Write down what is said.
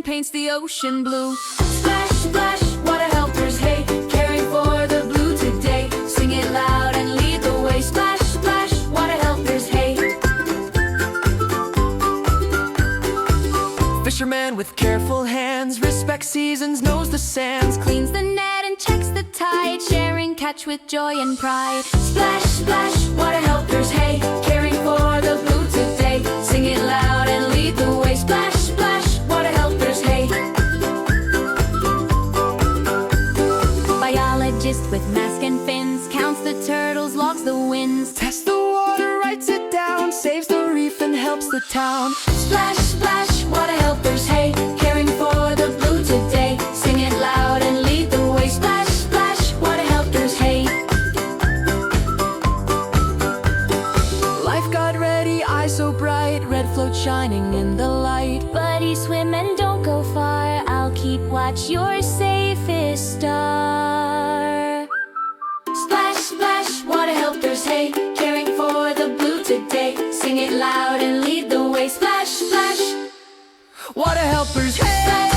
paints the ocean blue. Splash, splash, water helpers, hey, caring for the blue today. Sing it loud and lead the way. Splash, splash, water helpers, hey. Fisherman with careful hands respects seasons, knows the sands. Cleans the net and checks the tide, sharing catch with joy and pride. Splash, splash, water helpers, hey, caring for the blue today. Sing it loud and lead the way. Splash, splash, water helpers, hey. Biologist with mask and fins counts the turtles, logs the winds. Tests the water, writes it down, saves the reef and helps the town. Splash, splash, water helpers, hey, caring for the blue today. Sing it loud and lead the way. Splash, splash, water helpers, hey. Lifeguard ready, eyes so bright, red float shining in the light. Buddy, swim and don't go far, I'll keep watch, your safest star. Splash, splash, water helpers, hey, caring for the blue today. Sing it loud and lead the way. Splash, splash, Water helpers, hey!